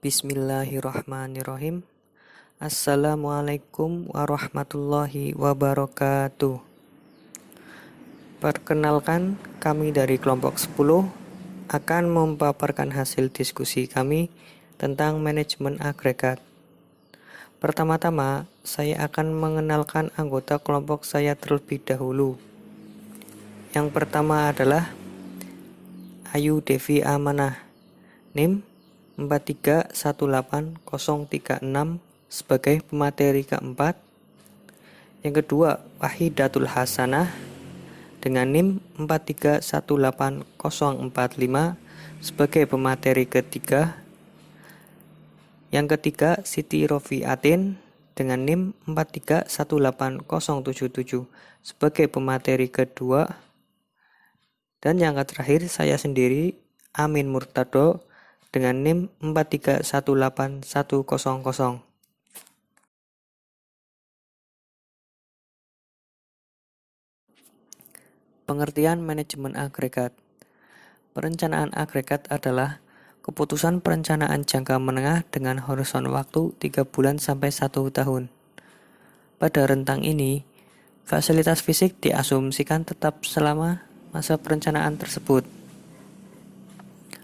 Bismillahirrahmanirrahim. Assalamualaikum warahmatullahi wabarakatuh. Perkenalkan, kami dari kelompok 10 akan memaparkan hasil diskusi kami tentang manajemen agregat. Pertama-tama, saya akan mengenalkan anggota kelompok saya terlebih dahulu. Yang pertama adalah Ayu Devi Amanah, NIM 4318036 sebagai pemateri keempat. Yang kedua, Wahidatul Hasanah dengan NIM 4318045 sebagai pemateri ketiga. Yang ketiga, Siti Rofiatin dengan NIM 4318077 sebagai pemateri kedua. Dan yang terakhir, saya sendiri, Amin Murtado dengan NIM 4318100. Pengertian manajemen agregat. Perencanaan agregat adalah keputusan perencanaan jangka menengah dengan horizon waktu 3 bulan sampai 1 tahun. Pada rentang ini, fasilitas fisik diasumsikan tetap selama masa perencanaan tersebut.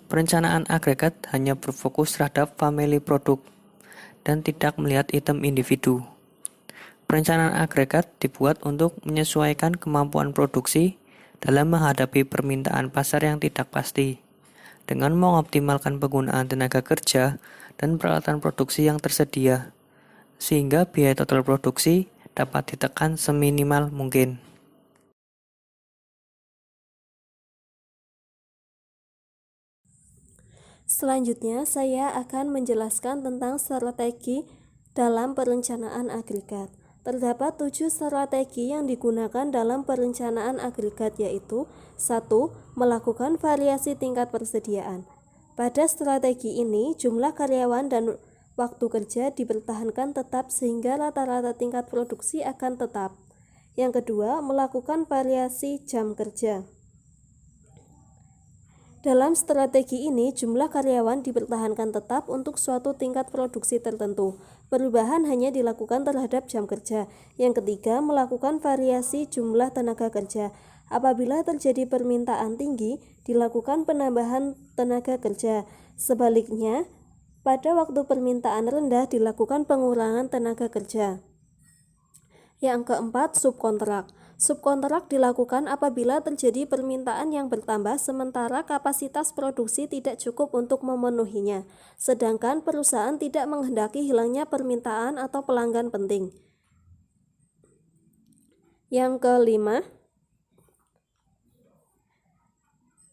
Perencanaan agregat hanya berfokus terhadap famili produk dan tidak melihat item individu. Perencanaan agregat dibuat untuk menyesuaikan kemampuan produksi dalam menghadapi permintaan pasar yang tidak pasti, dengan mengoptimalkan penggunaan tenaga kerja dan peralatan produksi yang tersedia, sehingga biaya total produksi dapat ditekan seminimal mungkin. Selanjutnya, saya akan menjelaskan tentang strategi dalam perencanaan agregat. Terdapat 7 strategi yang digunakan dalam perencanaan agregat, yaitu 1. Melakukan variasi tingkat persediaan. Pada strategi ini, jumlah karyawan dan waktu kerja dipertahankan tetap sehingga rata-rata tingkat produksi akan tetap. Yang kedua, melakukan variasi jam kerja. Dalam strategi ini, jumlah karyawan dipertahankan tetap untuk suatu tingkat produksi tertentu. Perubahan hanya dilakukan terhadap jam kerja. Yang ketiga, melakukan variasi jumlah tenaga kerja. Apabila terjadi permintaan tinggi, dilakukan penambahan tenaga kerja. Sebaliknya, pada waktu permintaan rendah, dilakukan pengurangan tenaga kerja. Yang keempat, subkontrak. Subkontrak dilakukan apabila terjadi permintaan yang bertambah sementara kapasitas produksi tidak cukup untuk memenuhinya, sedangkan perusahaan tidak menghendaki hilangnya permintaan atau pelanggan penting. Yang kelima,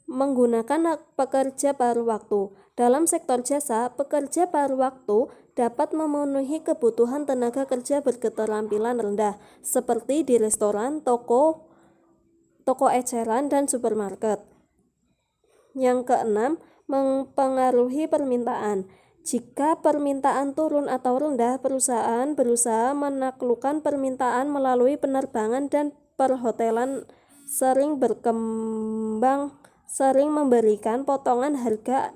menggunakan pekerja paruh waktu. Dalam sektor jasa, pekerja paruh waktu dapat memenuhi kebutuhan tenaga kerja berketerampilan rendah, seperti di restoran, toko eceran, dan supermarket. Yang keenam, mempengaruhi permintaan. Jika permintaan turun atau rendah, perusahaan berusaha menaklukkan permintaan melalui penerbangan dan perhotelan sering berkembang, sering memberikan potongan harga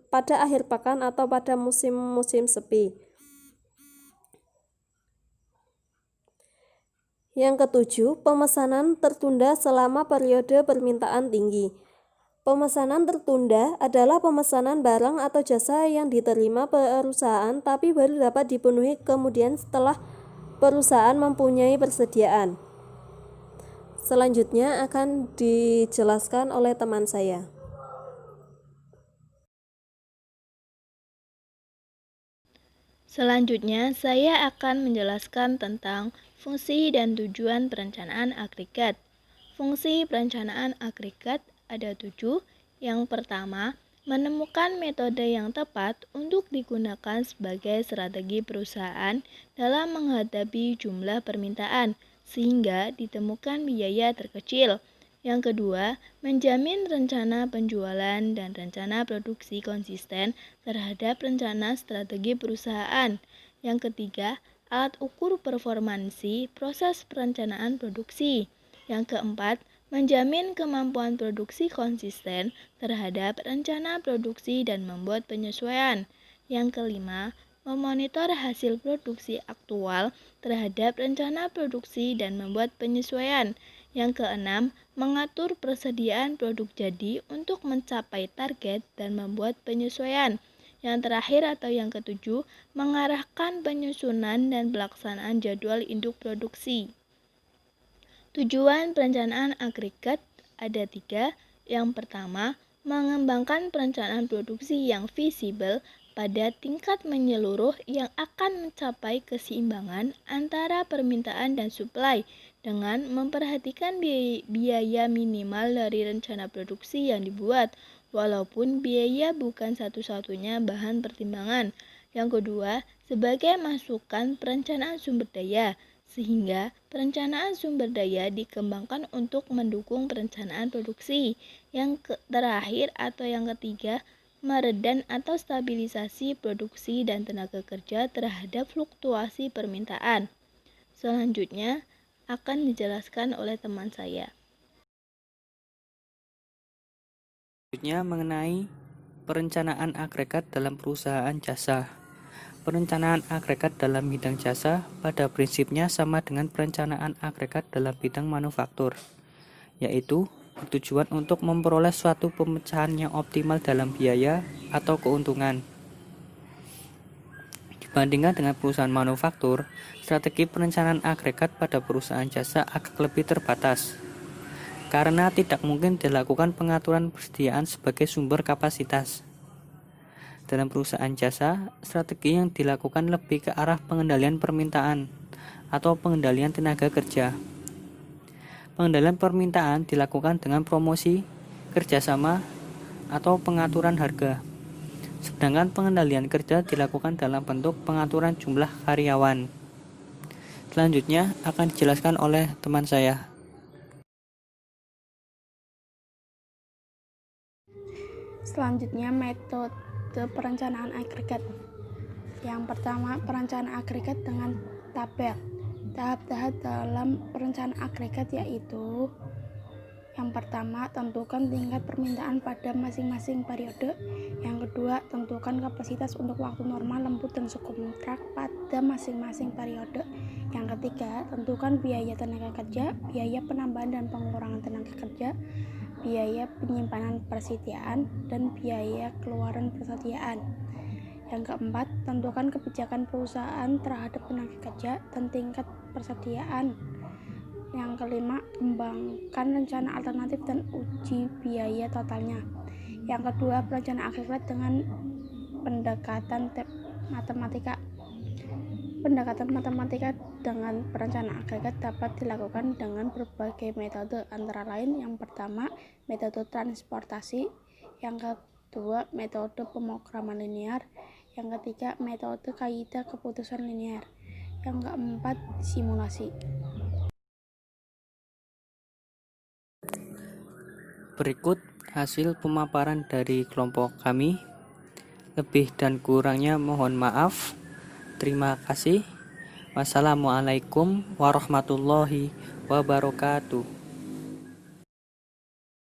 pada akhir pekan atau pada musim-musim sepi. Yang ketujuh, pemesanan tertunda selama periode permintaan tinggi. Pemesanan tertunda adalah pemesanan barang atau jasa yang diterima perusahaan tapi baru dapat dipenuhi kemudian setelah perusahaan mempunyai persediaan. Selanjutnya akan dijelaskan oleh teman saya. Selanjutnya, saya akan menjelaskan tentang fungsi dan tujuan perencanaan agregat. Fungsi perencanaan agregat ada 7. Yang pertama, menemukan metode yang tepat untuk digunakan sebagai strategi perusahaan dalam menghadapi jumlah permintaan, sehingga ditemukan biaya terkecil. Yang kedua, menjamin rencana penjualan dan rencana produksi konsisten terhadap rencana strategi perusahaan. Yang ketiga, alat ukur performansi proses perencanaan produksi. Yang keempat, menjamin kemampuan produksi konsisten terhadap rencana produksi dan membuat penyesuaian. Yang kelima, memonitor hasil produksi aktual terhadap rencana produksi dan membuat penyesuaian. Yang keenam, mengatur persediaan produk jadi untuk mencapai target dan membuat penyesuaian. Yang terakhir atau yang ketujuh, mengarahkan penyusunan dan pelaksanaan jadwal induk produksi. Tujuan perencanaan agregat ada 3. Yang pertama, mengembangkan perencanaan produksi yang visibel pada tingkat menyeluruh yang akan mencapai keseimbangan antara permintaan dan suplai dengan memperhatikan biaya minimal dari rencana produksi yang dibuat, walaupun biaya bukan satu-satunya bahan pertimbangan. Yang kedua, sebagai masukan perencanaan sumber daya, sehingga perencanaan sumber daya dikembangkan untuk mendukung perencanaan produksi. Yang terakhir atau yang ketiga, meredam atau stabilisasi produksi dan tenaga kerja terhadap fluktuasi permintaan. Selanjutnya akan dijelaskan oleh teman saya. Selanjutnya mengenai perencanaan agregat dalam perusahaan jasa. Perencanaan agregat dalam bidang jasa pada prinsipnya sama dengan perencanaan agregat dalam bidang manufaktur, yaitu bertujuan untuk memperoleh suatu pemecahan yang optimal dalam biaya atau keuntungan. Dibandingkan dengan perusahaan manufaktur, strategi perencanaan agregat pada perusahaan jasa agak lebih terbatas, karena tidak mungkin dilakukan pengaturan persediaan sebagai sumber kapasitas. Dalam perusahaan jasa, strategi yang dilakukan lebih ke arah pengendalian permintaan atau pengendalian tenaga kerja. Pengendalian permintaan dilakukan dengan promosi, kerjasama, atau pengaturan harga. Sedangkan pengendalian kerja dilakukan dalam bentuk pengaturan jumlah karyawan. Selanjutnya akan dijelaskan oleh teman saya. Selanjutnya metode perencanaan agregat. Yang pertama, perencanaan agregat dengan tabel. Tahap-tahap dalam perencanaan agregat yaitu: yang pertama, tentukan tingkat permintaan pada masing-masing periode. Yang kedua, tentukan kapasitas untuk waktu normal, lembut, dan subkontrak pada masing-masing periode. Yang ketiga, tentukan biaya tenaga kerja, biaya penambahan dan pengurangan tenaga kerja, biaya penyimpanan persediaan, dan biaya keluaran persediaan. Yang keempat, tentukan kebijakan perusahaan terhadap tenaga kerja dan tingkat persediaan. Yang kelima, kembangkan rencana alternatif dan uji biaya totalnya. Yang kedua, perencanaan agregat dengan pendekatan matematika. Pendekatan matematika dengan perencanaan agregat dapat dilakukan dengan berbagai metode, antara lain: yang pertama, metode transportasi; yang kedua, metode pemrograman linear; yang ketiga, metode kaidah keputusan linear; yang keempat, simulasi. Berikut hasil pemaparan dari kelompok kami. Lebih dan kurangnya mohon maaf. Terima kasih. Wassalamualaikum warahmatullahi wabarakatuh.